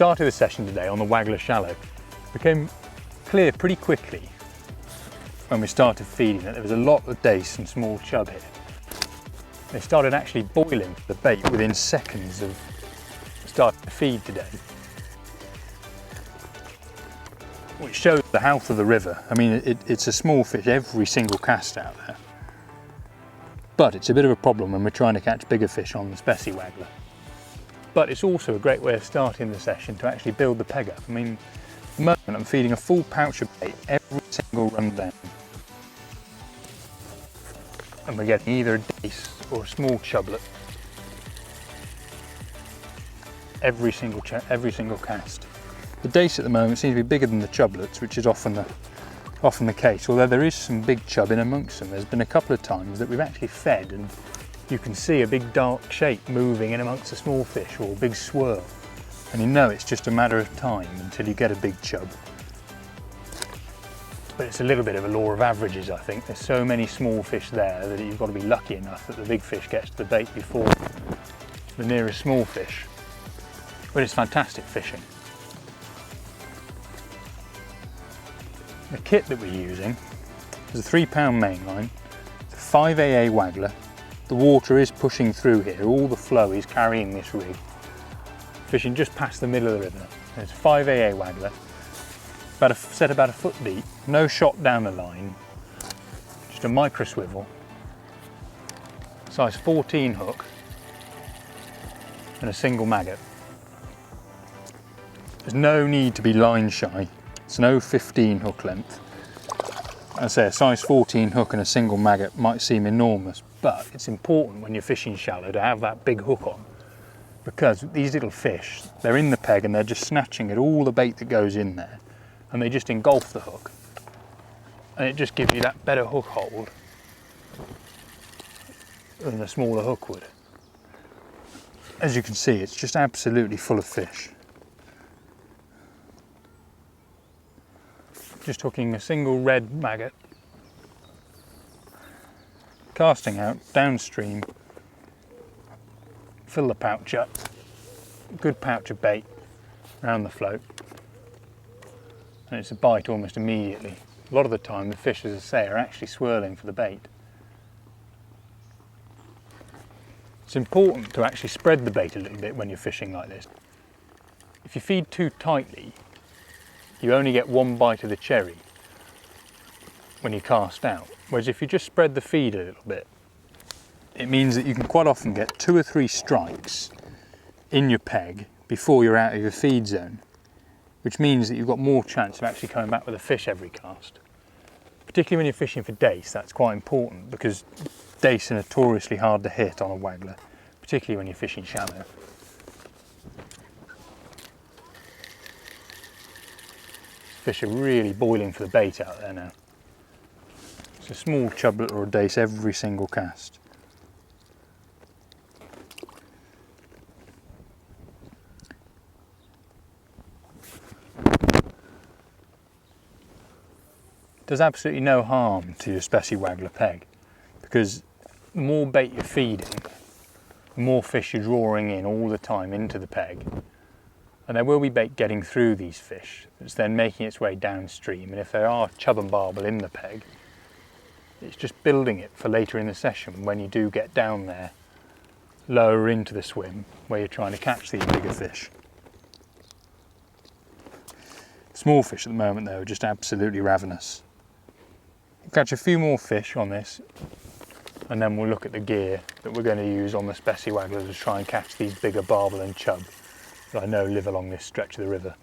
started the session today on the Waggler Shallow. It became clear pretty quickly when we started feeding that there was a lot of dace and small chub here. They started actually boiling the bait within seconds of starting to feed today, which shows the health of the river. I mean, it's a small fish every single cast out there, but it's a bit of a problem when we're trying to catch bigger fish on the Spessy Waggler. But it's also a great way of starting the session to actually build the peg up. I mean, at the moment I'm feeding a full pouch of bait every single run down, and we're getting either a dace or a small chublet every single cast. The dace at the moment seems to be bigger than the chublets, which is often the case, although there is some big chub in amongst them. There's been a couple of times that we've actually fed and you can see a big dark shape moving in amongst a small fish, or a big swirl, and you know it's just a matter of time until you get a big chub. But it's a little bit of a law of averages, I think. There's so many small fish there that you've got to be lucky enough that the big fish gets to the bait before the nearest small fish. But it's fantastic fishing. The kit that we're using is a 3-pound mainline, it's a 5AA Waggler. The water is pushing through here, all the flow is carrying this rig. Fishing just past the middle of the river. It's a 5AA Waggler, set about a foot deep, no shot down the line, just a micro swivel, size 14 hook, and a single maggot. There's no need to be line shy. It's no 15 hook length. I say a size 14 hook and a single maggot might seem enormous, but it's important when you're fishing shallow to have that big hook on, because these little fish, they're in the peg and they're just snatching at all the bait that goes in there, and they just engulf the hook, and it just gives you that better hook hold than a smaller hook would. As you can see, it's just absolutely full of fish. Just hooking a single red maggot, casting out downstream, fill the pouch up, good pouch of bait around the float, and it's a bite almost immediately. A lot of the time the fish, as I say, are actually swirling for the bait. It's important to actually spread the bait a little bit when you're fishing like this. If you feed too tightly, you only get one bite of the cherry when you cast out. Whereas if you just spread the feed a little bit, it means that you can quite often get 2 or 3 strikes in your peg before you're out of your feed zone, which means that you've got more chance of actually coming back with a fish every cast. Particularly when you're fishing for dace, that's quite important, because dace are notoriously hard to hit on a waggler, particularly when you're fishing shallow. Fish are really boiling for the bait out there now. It's a small chublet or a dace every single cast. Does absolutely no harm to your Spessy Waggler peg, because the more bait you're feeding, the more fish you're drawing in all the time into the peg. And there will be bait getting through these fish that's then making its way downstream, and if there are chub and barbel in the peg, it's just building it for later in the session when you do get down there lower into the swim where you're trying to catch these bigger fish. Small fish at the moment though are just absolutely ravenous. We'll catch a few more fish on this, and then we'll look at the gear that we're going to use on the Spessy Waggler to try and catch these bigger barbel and chub that I know live along this stretch of the river.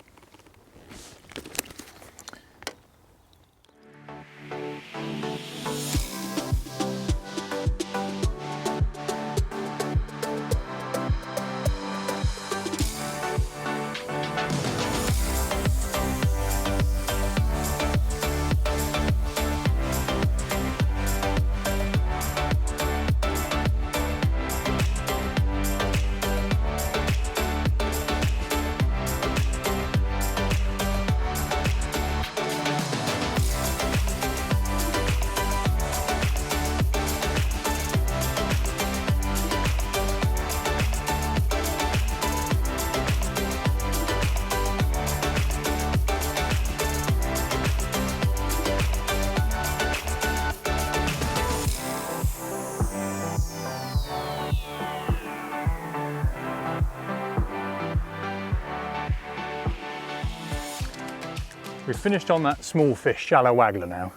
We've finished on that small fish shallow waggler now,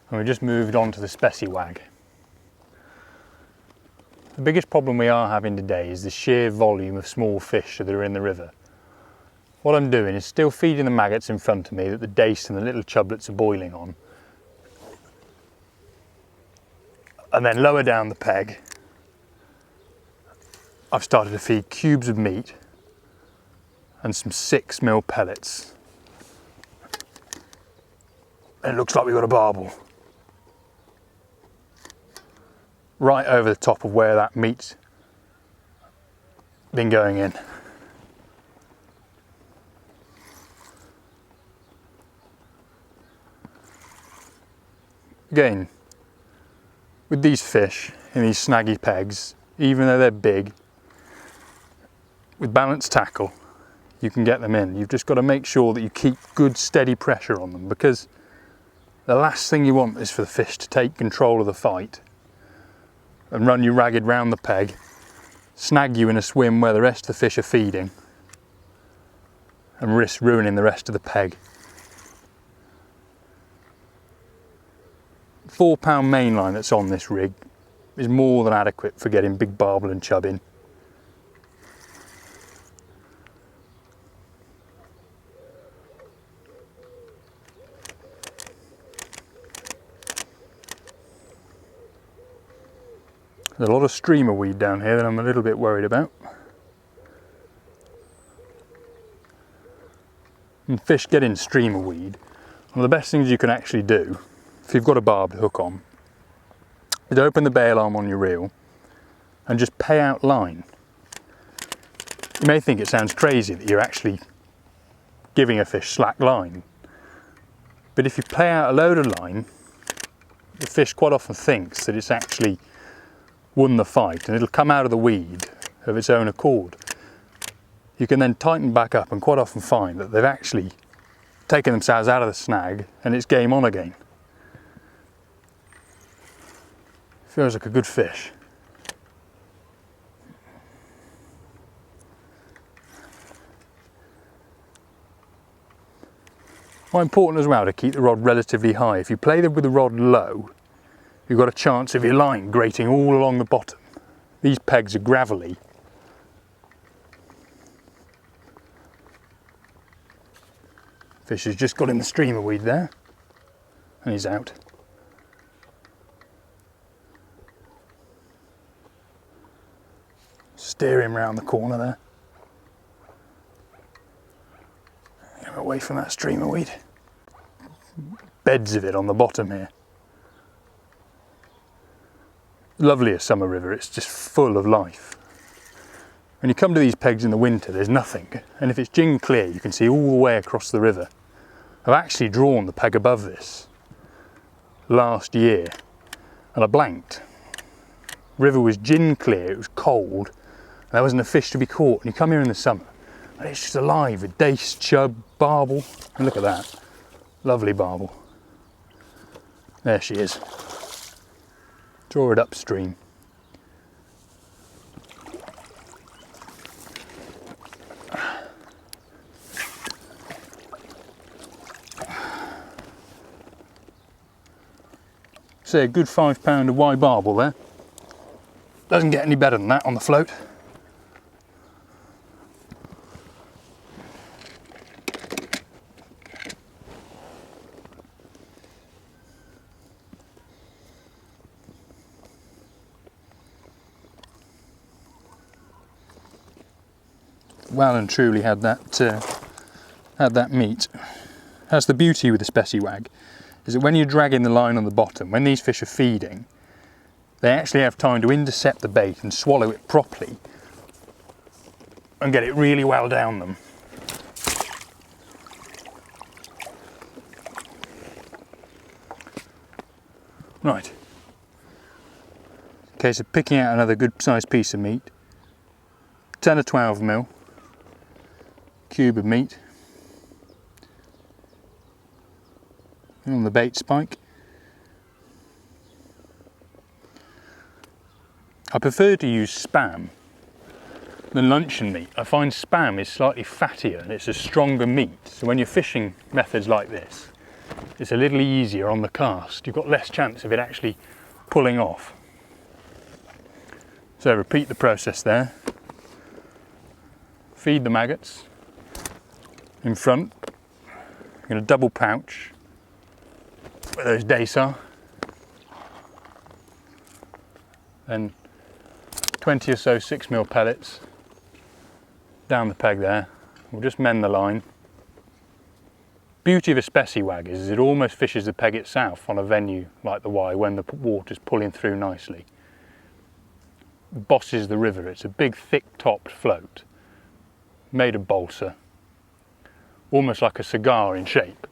and we've just moved on to the specie wag. The biggest problem we are having today is the sheer volume of small fish that are in the river. What I'm doing is still feeding the maggots in front of me that the dace and the little chublets are boiling on, and then lower down the peg I've started to feed cubes of meat and some 6mm pellets. And it looks like we've got a barbel right over the top of where that meat's been going in. Again, with these fish in these snaggy pegs, even though they're big, with balanced tackle, you can get them in. You've just got to make sure that you keep good steady pressure on them, because the last thing you want is for the fish to take control of the fight and run you ragged round the peg, snag you in a swim where the rest of the fish are feeding, and risk ruining the rest of the peg. 4-pound mainline that's on this rig is more than adequate for getting big barbel and chub in. There's a lot of streamer weed down here that I'm a little bit worried about. When fish get in streamer weed, one of the best things you can actually do, if you've got a barbed hook on, is open the bail arm on your reel and just pay out line. You may think it sounds crazy that you're actually giving a fish slack line, but if you pay out a load of line, the fish quite often thinks that it's actually won the fight and it'll come out of the weed of its own accord. You can then tighten back up and quite often find that they've actually taken themselves out of the snag and it's game on again. Feels like a good fish. Quite important as well to keep the rod relatively high. If you play with the rod low, you've got a chance of your line grating all along the bottom. These pegs are gravelly. Fish has just got in the streamer weed there, and he's out. Steer him round the corner there. Get him away from that streamer weed. Beds of it on the bottom here. Loveliest summer river, it's just full of life. When you come to these pegs in the winter, there's nothing, and if it's gin clear you can see all the way across the river. I've actually drawn the peg above this last year and I blanked. River was gin clear, it was cold, and there wasn't a fish to be caught. And you come here in the summer and it's just alive with dace, chub, barbel, and look at that, lovely barbel. There she is. Draw it upstream. Say a good 5-pounder wide barbel there. Doesn't get any better than that on the float. Well and truly had that meat. That's the beauty with the specie wag, is that when you're dragging the line on the bottom, when these fish are feeding, they actually have time to intercept the bait and swallow it properly and get it really well down them. Right, case of picking out another good sized piece of meat, 10 or 12mm cube of meat on the bait spike. I prefer to use spam than luncheon meat. I find spam is slightly fattier and it's a stronger meat. So when you're fishing methods like this, it's a little easier on the cast. You've got less chance of it actually pulling off. So repeat the process there. Feed the maggots in front. I'm going to double pouch where those dace are. Then 20 or so 6mm pellets down the peg there. We'll just mend the line. Beauty of a spessywag is it almost fishes the peg itself on a venue like the Wye when the water's pulling through nicely. Bosses the river. It's a big thick topped float made of balsa, almost like a cigar in shape.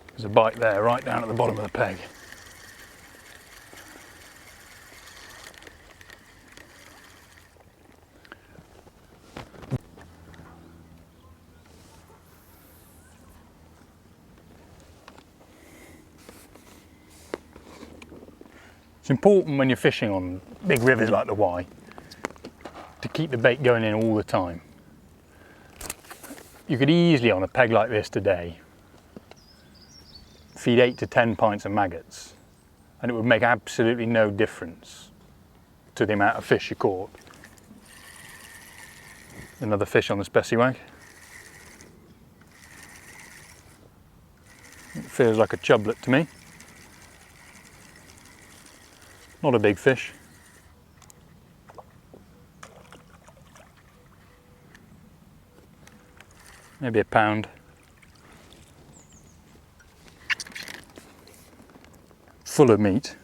There's a bite there right down at the bottom of the peg. It's important when you're fishing on big rivers like the Wye to keep the bait going in all the time. You could easily, on a peg like this today, feed 8 to 10 pints of maggots and it would make absolutely no difference to the amount of fish you caught. Another fish on the spessywag. It feels like a chublet to me. Not a big fish. Maybe a pound. Full of meat.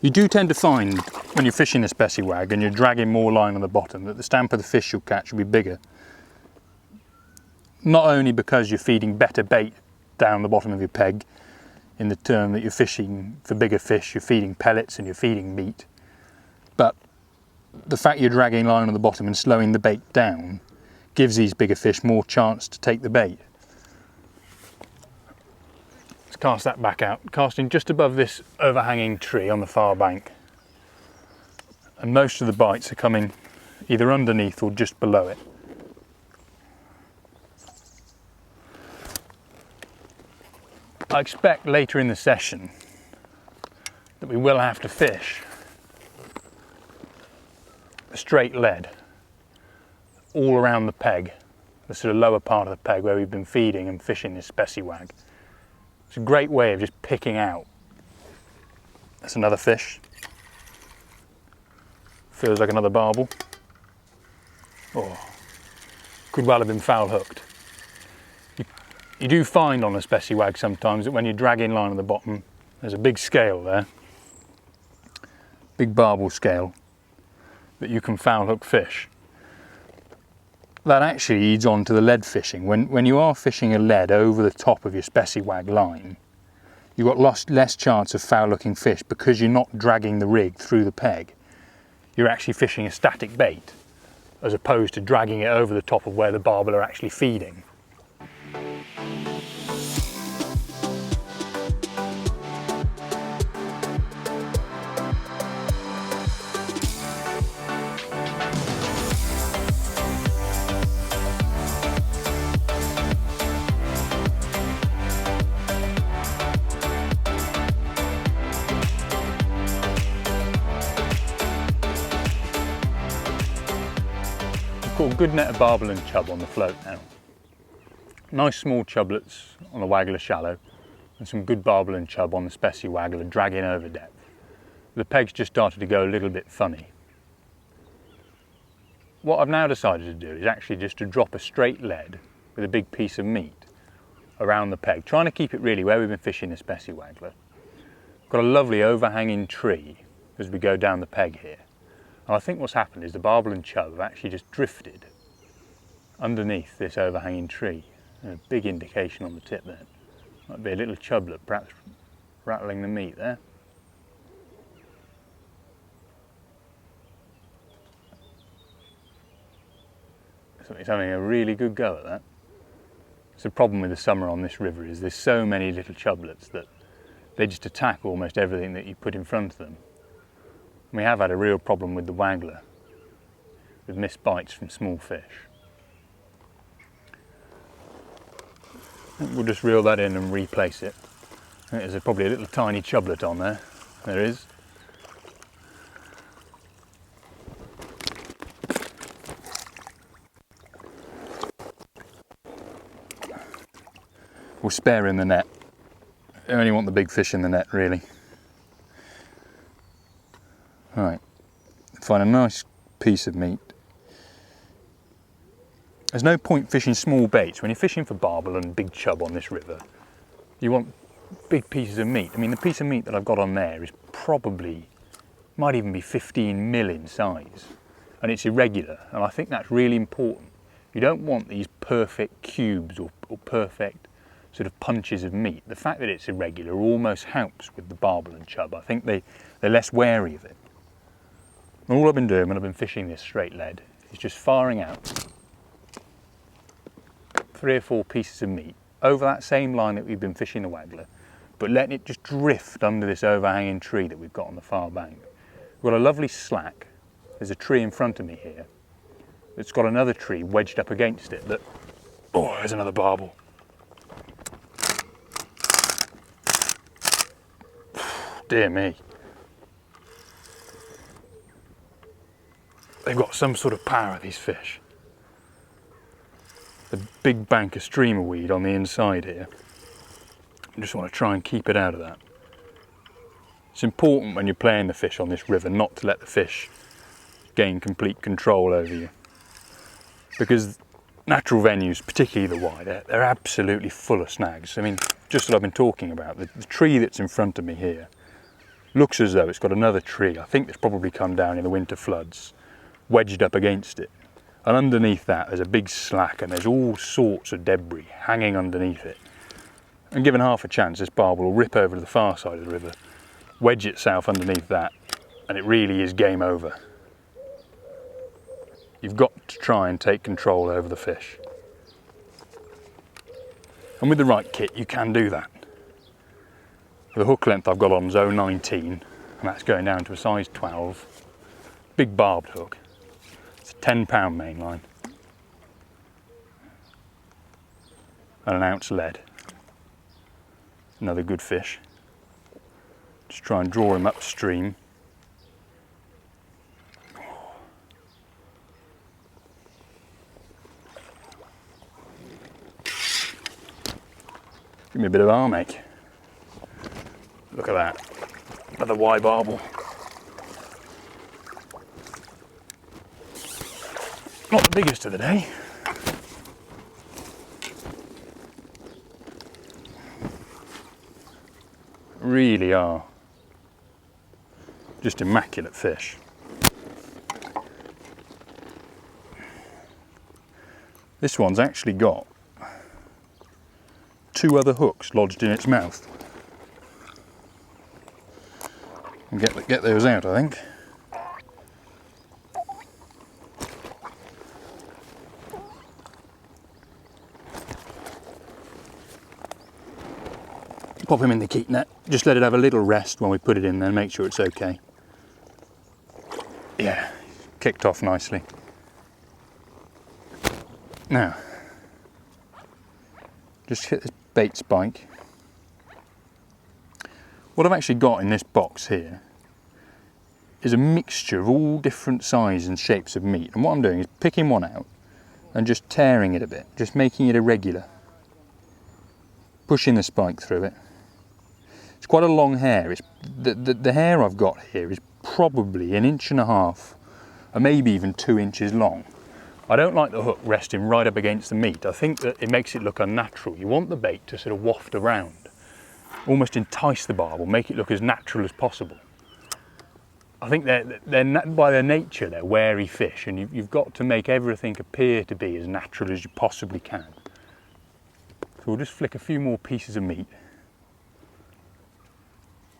You do tend to find when you're fishing a spessywag and you're dragging more line on the bottom that the stamp of the fish you'll catch will be bigger. Not only because you're feeding better bait down the bottom of your peg, in the term that you're fishing for bigger fish, you're feeding pellets and you're feeding meat, but the fact you're dragging line on the bottom and slowing the bait down gives these bigger fish more chance to take the bait. Let's cast that back out, casting just above this overhanging tree on the far bank, and most of the bites are coming either underneath or just below it. I expect later in the session that we will have to fish a straight lead all around the peg, the sort of lower part of the peg where we've been feeding and fishing this spessywag. It's a great way of just picking out. That's another fish. Feels like another barbel. Oh, could well have been foul hooked. You do find on a spessywag sometimes that when you're dragging line on the bottom, there's a big scale there, big barbel scale, that you can foul hook fish. That actually leads on to the lead fishing. When you are fishing a lead over the top of your spessywag line, you've got less chance of foul hooking fish because you're not dragging the rig through the peg. You're actually fishing a static bait as opposed to dragging it over the top of where the barbel are actually feeding. Got a good net of barbel and chub on the float now. Nice small chublets on the waggler shallow and some good barbel and chub on the spessy waggler dragging over depth. The pegs just started to go a little bit funny. What I've now decided to do is actually just to drop a straight lead with a big piece of meat around the peg, trying to keep it really where we've been fishing the spessy waggler. Got a lovely overhanging tree as we go down the peg here. And I think what's happened is the barbel and chub have actually just drifted underneath this overhanging tree. And a big indication on the tip there. Might be a little chublet perhaps rattling the meat there. So it's having a really good go at that. So the problem with the summer on this river is there's so many little chublets that they just attack almost everything that you put in front of them. We have had a real problem with the waggler, with missed bites from small fish. We'll just reel that in and replace it. I think there's probably a little tiny chublet on there. There is. We'll spare in the net. I only want the big fish in the net, really. Right, find a nice piece of meat. There's no point fishing small baits. When you're fishing for barbel and big chub on this river, you want big pieces of meat. I mean, the piece of meat that I've got on there is probably, might even be 15 mil in size, and it's irregular, and I think that's really important. You don't want these perfect cubes or perfect sort of punches of meat. The fact that it's irregular almost helps with the barbel and chub. I think they're less wary of it. And all I've been doing when I've been fishing this straight lead is just firing out 3 or 4 pieces of meat over that same line that we've been fishing the waggler, but letting it just drift under this overhanging tree that we've got on the far bank. We've got a lovely slack. There's a tree in front of me here. It's got another tree wedged up against it that, oh, there's another barbel. Dear me. They've got some sort of power, these fish. The big bank of streamer weed on the inside here. I just want to try and keep it out of that. It's important when you're playing the fish on this river not to let the fish gain complete control over you. Because natural venues, particularly the Wye, they're absolutely full of snags. I mean, just what I've been talking about, the tree that's in front of me here looks as though it's got another tree, I think that's probably come down in the winter floods, wedged up against it. And underneath that there's a big slack and there's all sorts of debris hanging underneath it. And given half a chance, this barbel will rip over to the far side of the river, wedge itself underneath that, and it really is game over. You've got to try and take control over the fish. And with the right kit, you can do that. The hook length I've got on is 0.19, and that's going down to a size 12. Big barbed hook. It's a 10-pound mainline. And an ounce lead. Another good fish. Just try and draw him upstream. Give me a bit of arm ache. Look at that. Another Wye barbel. Not the biggest of the day. Really are just immaculate fish. This one's actually got 2 other hooks lodged in its mouth. And get those out, I think. Pop him in the keep net. Just let it have a little rest when we put it in there, make sure it's okay. Yeah, kicked off nicely. Now, just hit this bait spike. What I've actually got in this box here is a mixture of all different sizes and shapes of meat. And what I'm doing is picking one out and just tearing it a bit, just making it irregular. Pushing the spike through it. It's quite a long hair. The hair I've got here is probably 1.5 inches, or maybe even 2 inches long. I don't like the hook resting right up against the meat. I think that it makes it look unnatural. You want the bait to sort of waft around, almost entice the barbel, make it look as natural as possible. I think they're by their nature, they're wary fish, and you've got to make everything appear to be as natural as you possibly can. So we'll just flick a few more pieces of meat.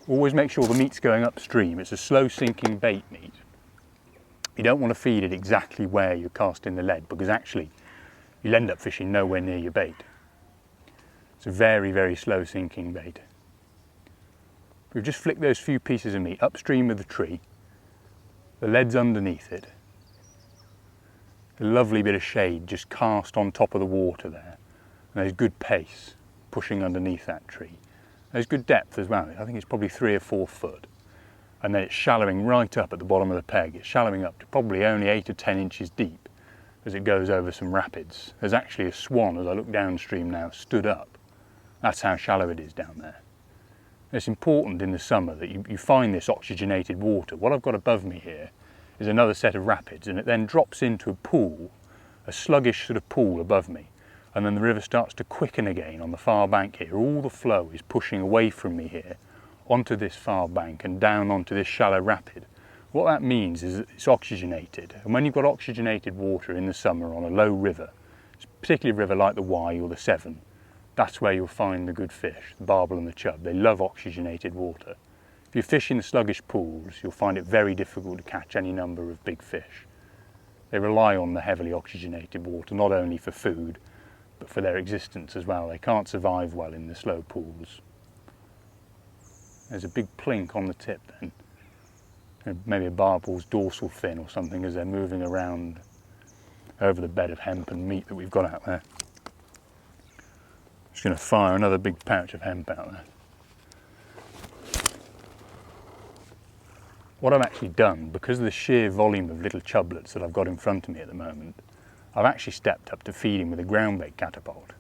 Always make sure the meat's going upstream. It's a slow sinking bait meat. You don't want to feed it exactly where you're casting the lead, because actually you'll end up fishing nowhere near your bait. It's a very, very slow sinking bait. We've just flicked those few pieces of meat upstream of the tree, The lead's underneath it. A lovely bit of shade just cast on top of the water there. And there's good pace pushing underneath that tree. There's good depth as well. I think it's probably 3 or 4 foot. And then it's shallowing right up at the bottom of the peg. It's shallowing up to probably only 8 or 10 inches deep as it goes over some rapids. There's actually a swan, as I look downstream now, stood up. That's how shallow it is down there. It's important in the summer that you find this oxygenated water. What I've got above me here is another set of rapids, and it then drops into a pool, a sluggish sort of pool above me. And then the river starts to quicken again on the far bank here. All the flow is pushing away from me here onto this far bank and down onto this shallow rapid. What that means is that it's oxygenated. And when you've got oxygenated water in the summer on a low river, particularly a river like the Wye or the Severn, that's where you'll find the good fish, the barbel and the chub. They love oxygenated water. If you fish in the sluggish pools, you'll find it very difficult to catch any number of big fish. They rely on the heavily oxygenated water, not only for food, but for their existence as well. They can't survive well in the slow pools. There's a big plink on the tip then. Maybe a barbel's dorsal fin or something as they're moving around over the bed of hemp and meat that we've got out there. Just going to fire another big pouch of hemp out there. What I've actually done, because of the sheer volume of little chublets that I've got in front of me at the moment, I've actually stepped up to feeding with a ground bait catapult.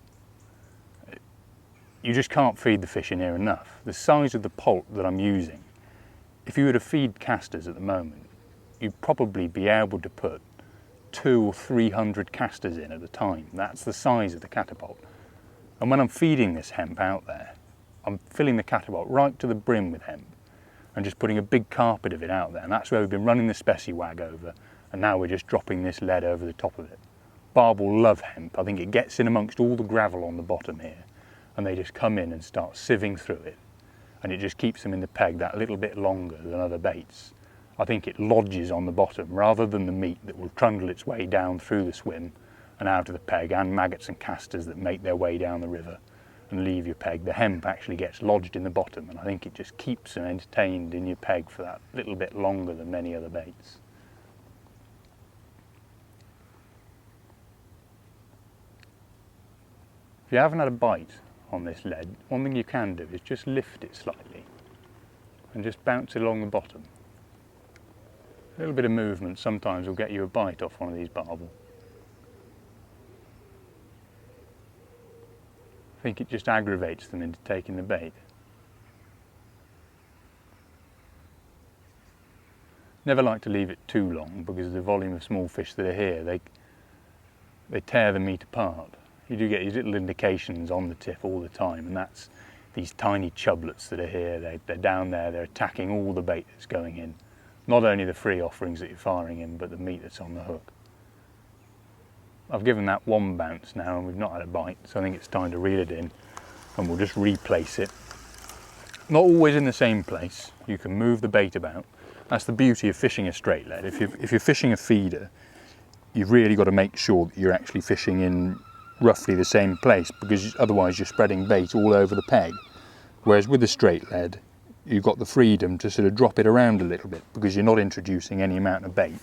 You just can't feed the fish in here enough. The size of the pulp that I'm using, if you were to feed casters at the moment, you'd probably be able to put 200 or 300 casters in at a time. That's the size of the catapult. And when I'm feeding this hemp out there, I'm filling the catapult right to the brim with hemp and just putting a big carpet of it out there. And that's where we've been running the specie-wag over, and now we're just dropping this lead over the top of it. Barbel love hemp. I think it gets in amongst all the gravel on the bottom here, and they just come in and start sieving through it, and it just keeps them in the peg that little bit longer than other baits. I think it lodges on the bottom rather than the meat that will trundle its way down through the swim and out of the peg, and maggots and casters that make their way down the river and leave your peg. The hemp actually gets lodged in the bottom, and I think it just keeps them entertained in your peg for that little bit longer than many other baits. If you haven't had a bite on this lead, one thing you can do is just lift it slightly and just bounce it along the bottom. A little bit of movement sometimes will get you a bite off one of these barbel. I think it just aggravates them into taking the bait. Never like to leave it too long because of the volume of small fish that are here. They tear the meat apart. You do get these little indications on the tip all the time, and that's these tiny chublets that are here. They're down there, they're attacking all the bait that's going in. Not only the free offerings that you're firing in, but the meat that's on the hook. I've given that one bounce now and we've not had a bite, so I think it's time to reel it in, and we'll just replace it. Not always in the same place. You can move the bait about. That's the beauty of fishing a straight lead. If you're fishing a feeder, you've really got to make sure that you're actually fishing in roughly the same place, because otherwise you're spreading bait all over the peg. Whereas with a straight lead, you've got the freedom to sort of drop it around a little bit, because you're not introducing any amount of bait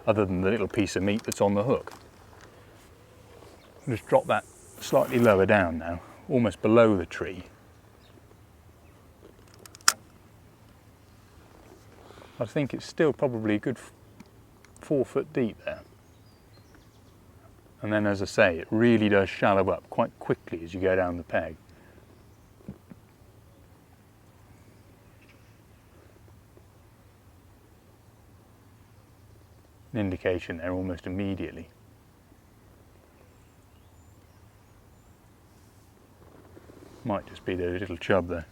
other than the little piece of meat that's on the hook. Just drop that slightly lower down now, almost below the tree. I think it's still probably a good 4 foot deep there. And then, as I say, it really does shallow up quite quickly as you go down the peg. An indication there almost immediately. Might just be the little chub there.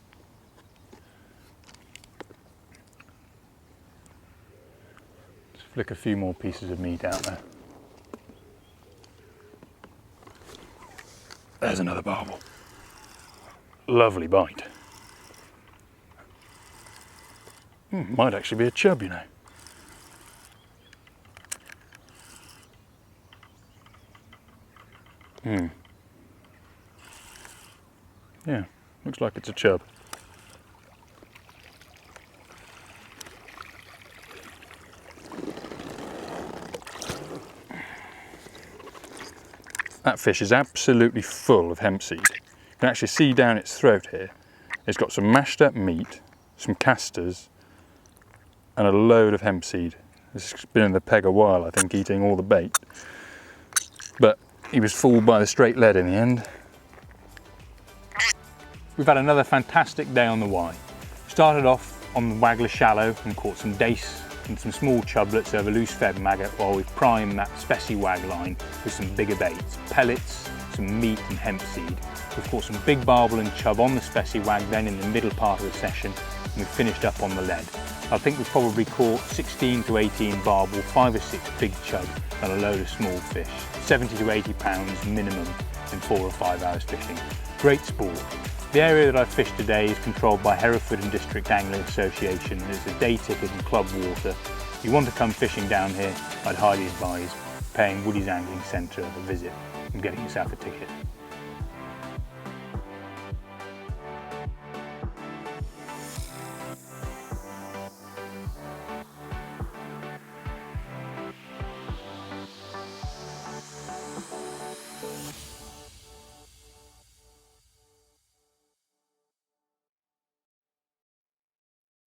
Just flick a few more pieces of meat out there. There's another barbel. Lovely bite. Might actually be a chub, you know. Yeah, looks like it's a chub. That fish is absolutely full of hemp seed. You can actually see down its throat here. It's got some mashed up meat, some casters, and a load of hemp seed. It's been in the peg a while, I think, eating all the bait. But he was fooled by the straight lead in the end. We've had another fantastic day on the Wye. Started off on the Waggler Shallow and caught some dace and some small chublets over loose fed maggot while we primed that specie wag line with some bigger baits, pellets, some meat and hemp seed. We've caught some big barbel and chub on the specie wag then in the middle part of the session, and we finished up on the lead. I think we've probably caught 16 to 18 barbel, 5 or 6 big chub and a load of small fish. 70 to 80 pounds minimum in 4 or 5 hours fishing. Great sport. The area that I've fished today is controlled by Hereford and District Angling Association. There's a day ticket and club water. If you want to come fishing down here, I'd highly advise paying Woody's Angling Centre a visit and getting yourself a ticket.